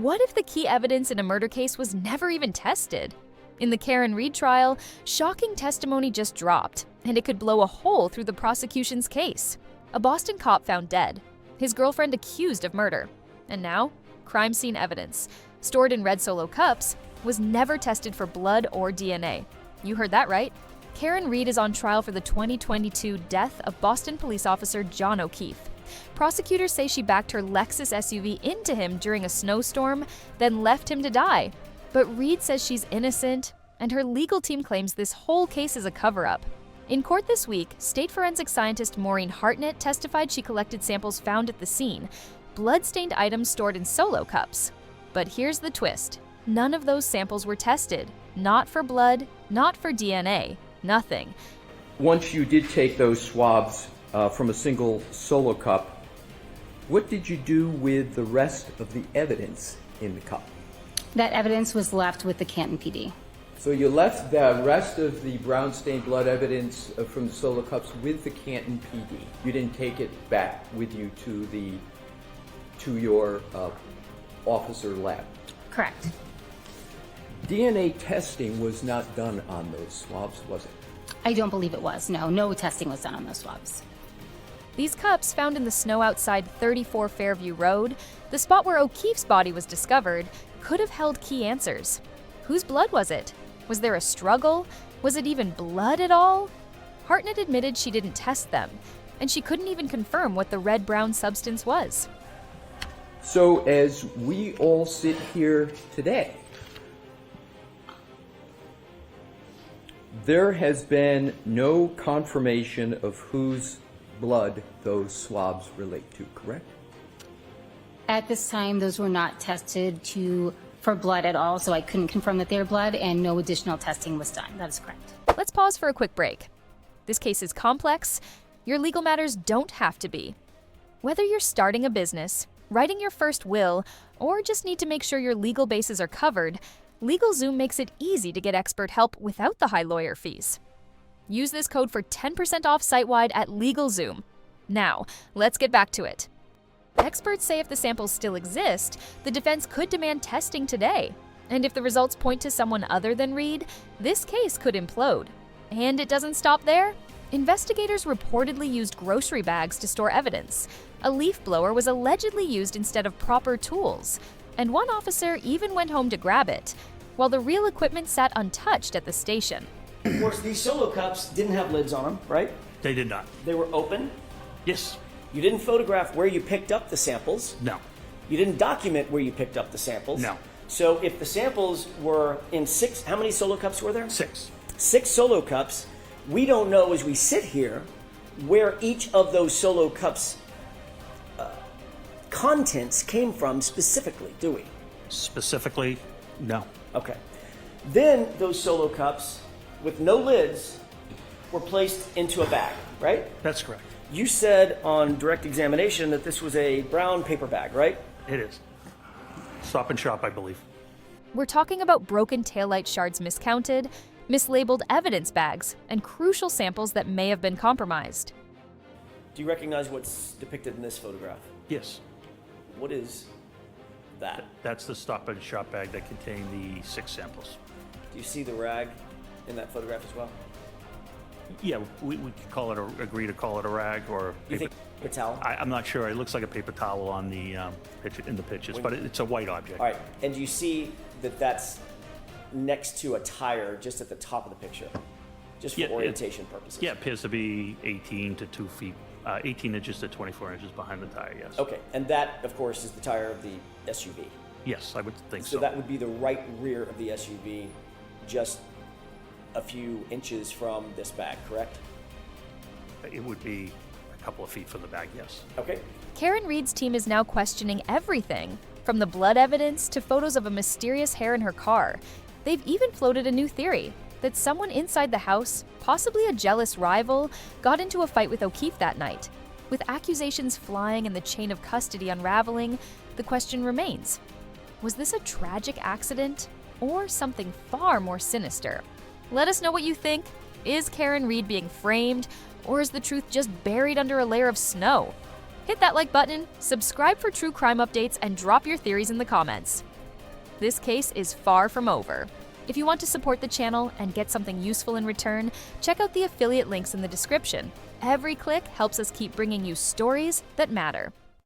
what if the key evidence in a murder case was never even tested? In the Karen Reed trial, shocking testimony just dropped, and it could blow a hole through the prosecution's case. A Boston cop found dead, his girlfriend accused of murder, and now, crime scene evidence, stored in red Solo cups, was never tested for blood or DNA. You heard that right. Karen Reed is on trial for the 2022 death of Boston police officer John O'Keefe. Prosecutors say she backed her Lexus SUV into him during a snowstorm, then left him to die. But Reed says she's innocent, and her legal team claims this whole case is a cover-up. In court this week, state forensic scientist Maureen Hartnett testified she collected samples found at the scene, blood-stained items stored in Solo cups. But here's the twist. None of those samples were tested. Not for blood, not for DNA, nothing. Once you did take those swabs from a single Solo cup, what did you do with the rest of the evidence in the cup? That evidence was left with the Canton PD. So you left the rest of the brown stained blood evidence from the Solo cups with the Canton PD. You didn't take it back with you to your officer lab. Correct. DNA testing was not done on those swabs, was it? I don't believe it was. No testing was done on those swabs. These cups, found in the snow outside 34 Fairview Road, the spot where O'Keefe's body was discovered, could have held key answers. Whose blood was it? Was there a struggle? Was it even blood at all? Hartnett admitted she didn't test them, and she couldn't even confirm what the red-brown substance was. So as we all sit here today, there has been no confirmation of whose blood those swabs relate to, correct? At this time, those were not tested for blood at all, so I couldn't confirm that they were blood, and no additional testing was done. That is correct. Let's pause for a quick break. This case is complex. Your legal matters don't have to be. Whether you're starting a business, writing your first will, or just need to make sure your legal bases are covered, LegalZoom makes it easy to get expert help without the high lawyer fees. Use this code for 10% off site-wide at LegalZoom. Now, let's get back to it. Experts say if the samples still exist, the defense could demand testing today. And if the results point to someone other than Reed, this case could implode. And it doesn't stop there. Investigators reportedly used grocery bags to store evidence. A leaf blower was allegedly used instead of proper tools. And one officer even went home to grab it, while the real equipment sat untouched at the station. Of course, these Solo cups didn't have lids on them, right? They did not. They were open. Yes. You didn't photograph where you picked up the samples. No. You didn't document where you picked up the samples. No. So if the samples were in how many Solo cups were there? 6. 6 Solo cups. We don't know as we sit here where each of those Solo cups contents came from specifically, do we? Specifically, no. Okay. Then those Solo cups with no lids were placed into a bag, right? That's correct. You said on direct examination that this was a brown paper bag, right? It is. Stop and Shop, I believe. We're talking about broken taillight shards miscounted, mislabeled evidence bags, and crucial samples that may have been compromised. Do you recognize what's depicted in this photograph? Yes. What is that? That's the Stop and Shop bag that contained the 6 samples. Do you see the rag in that photograph as well? Yeah, we could agree to call it a rag or You think a towel? I'm not sure. It looks like a paper towel on the in the pictures, but it's a white object. All right, and you see that that's next to a tire just at the top of the picture, just for orientation purposes. Yeah, it appears to be 18 to 2 feet, 18 inches to 24 inches behind the tire, yes. Okay, and that, of course, is the tire of the SUV. Yes, I would think so. So that would be the right rear of the SUV, just a few inches from this bag, correct? It would be a couple of feet from the bag, yes. Okay. Karen Reed's team is now questioning everything, from the blood evidence to photos of a mysterious hair in her car. They've even floated a new theory, that someone inside the house, possibly a jealous rival, got into a fight with O'Keefe that night. With accusations flying and the chain of custody unraveling, the question remains, was this a tragic accident or something far more sinister? Let us know what you think. Is Karen Reed being framed, or is the truth just buried under a layer of snow? Hit that like button, subscribe for true crime updates, and drop your theories in the comments. this case is far from over. If you want to support the channel and get something useful in return, check out the affiliate links in the description. Every click helps us keep bringing you stories that matter.